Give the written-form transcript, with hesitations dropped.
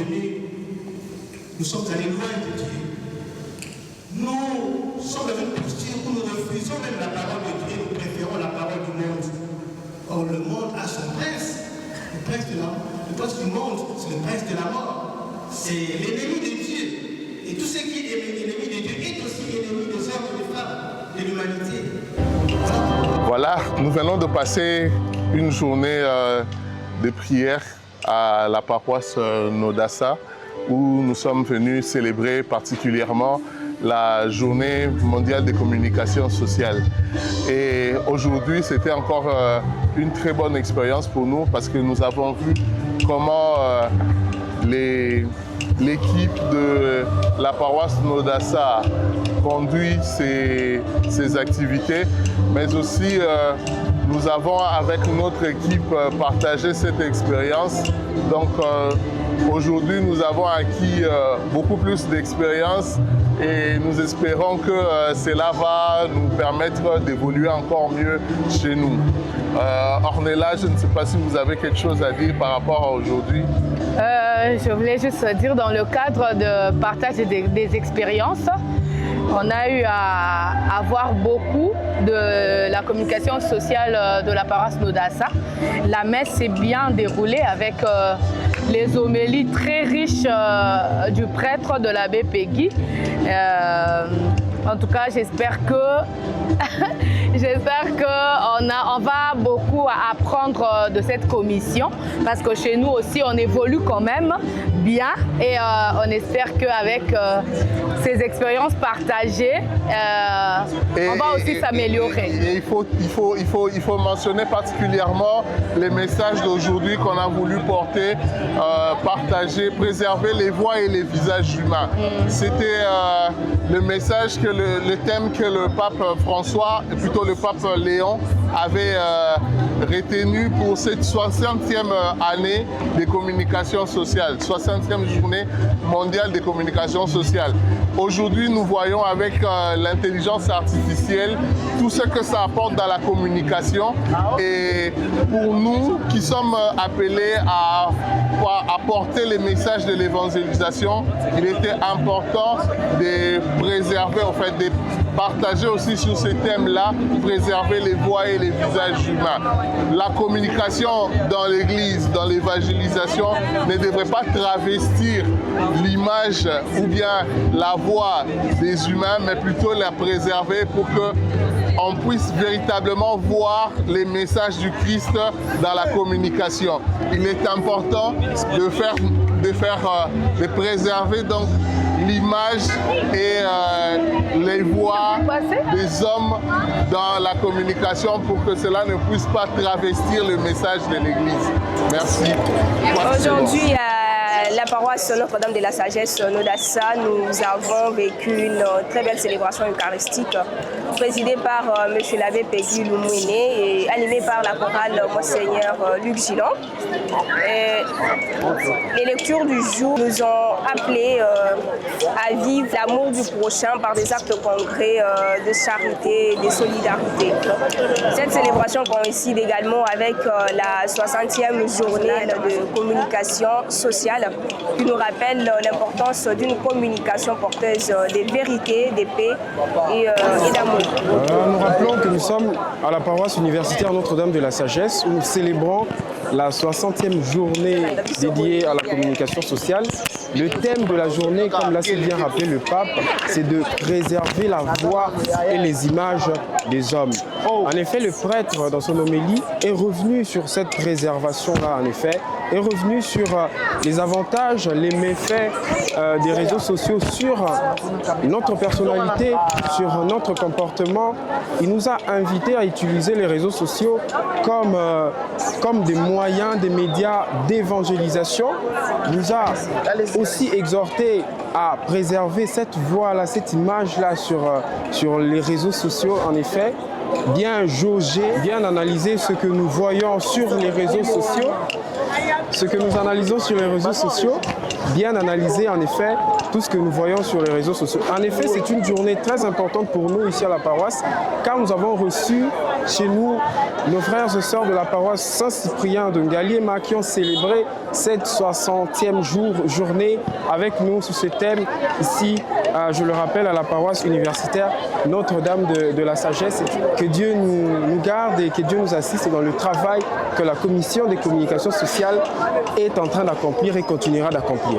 venus, nous sommes allés loin de Dieu. Nous sommes dans une posture où nous refusons même la parole de Dieu, nous préférons la parole du monde. Or, le monde a son prince, le prince du monde, c'est le prince de la mort. C'est l'ennemi de Dieu. Et tout ce qui est ennemi de Dieu est aussi ennemi des hommes et des femmes, de l'humanité. Voilà, nous venons de passer une journée de prière à la paroisse Nodassa, où nous sommes venus célébrer particulièrement la journée mondiale des communications sociales. Et aujourd'hui, c'était encore une très bonne expérience pour nous parce que nous avons vu comment l'équipe de la paroisse Nodassa conduit ses activités, mais aussi nous avons avec notre équipe partagé cette expérience. Donc aujourd'hui, nous avons acquis beaucoup plus d'expérience et nous espérons que cela va nous permettre d'évoluer encore mieux chez nous. Ornella, je ne sais pas si vous avez quelque chose à dire par rapport à aujourd'hui. Je voulais juste dire, dans le cadre de partage des expériences, on a eu à voir beaucoup de la communication sociale de la paroisse Nodassa. La messe s'est bien déroulée avec les homélies très riches du prêtre de l'abbé Peggy. En tout cas, j'espère que on va beaucoup apprendre de cette commission parce que chez nous aussi, on évolue quand même bien et on espère qu'avec ces expériences partagées, on va aussi s'améliorer. Il faut mentionner particulièrement les messages d'aujourd'hui qu'on a voulu porter, partager, préserver les voix et les visages humains. C'était le message, le thème que le pape François, plutôt le pape Léon, avait retenu pour cette 60e année des communications sociales, 60e journée mondiale des communications sociales. Aujourd'hui, nous voyons avec l'intelligence artificielle tout ce que ça apporte dans la communication. Et pour nous qui sommes appelés à apporter les messages de l'évangélisation, il était important de préserver, en fait, de partager aussi sur ces thèmes-là, préserver les voix et les visages humains. La communication dans l'Église, dans l'évangélisation, ne devrait pas travestir l'image ou bien la voix des humains, mais plutôt la préserver pour qu'on puisse véritablement voir les messages du Christ dans la communication. Il est important de préserver donc l'image et les voix des hommes dans la communication pour que cela ne puisse pas travestir le message de l'Église. Merci. Aujourd'hui, à la paroisse Notre-Dame de la Sagesse Nodassa, nous avons vécu une très belle célébration eucharistique présidée par M. l'abbé Peggy Lumwine et animée par la chorale Monseigneur Luc Gillon. Les lectures du jour nous ont appelés à vivre l'amour du prochain par des actes concrets de charité et de solidarité. Cette célébration coïncide également avec la 60e journée de communication sociale qui nous rappelle l'importance d'une communication porteuse de vérité, de paix et d'amour. Nous rappelons que nous sommes à la paroisse universitaire Notre-Dame de la Sagesse où nous célébrons la 60e journée dédiée à la communication sociale. Le thème de la journée, comme l'a si bien rappelé le pape, c'est de préserver la voix et les images des hommes. En effet, le prêtre, dans son homélie, est revenu sur cette préservation-là, en effet, est revenu sur les avantages, les méfaits des réseaux sociaux sur notre personnalité, sur notre comportement. Il nous a invités à utiliser les réseaux sociaux comme des moyens, des médias d'évangélisation. Il nous a aussi exhortés à préserver cette voix-là, cette image-là sur les réseaux sociaux, en effet. bien jauger, bien analyser ce que nous voyons sur les réseaux sociaux, ce que nous analysons sur les réseaux sociaux, bien analyser en effet tout ce que nous voyons sur les réseaux sociaux. En effet, c'est une journée très importante pour nous ici à la paroisse, car nous avons reçu chez nous nos frères et sœurs de la paroisse Saint-Cyprien de Ngaliema qui ont célébré cette 60e journée avec nous sous ce thème ici, je le rappelle, à la paroisse universitaire Notre-Dame de la Sagesse. Que Dieu nous garde et que Dieu nous assiste dans le travail que la commission des communications sociales est en train d'accomplir et continuera d'accomplir.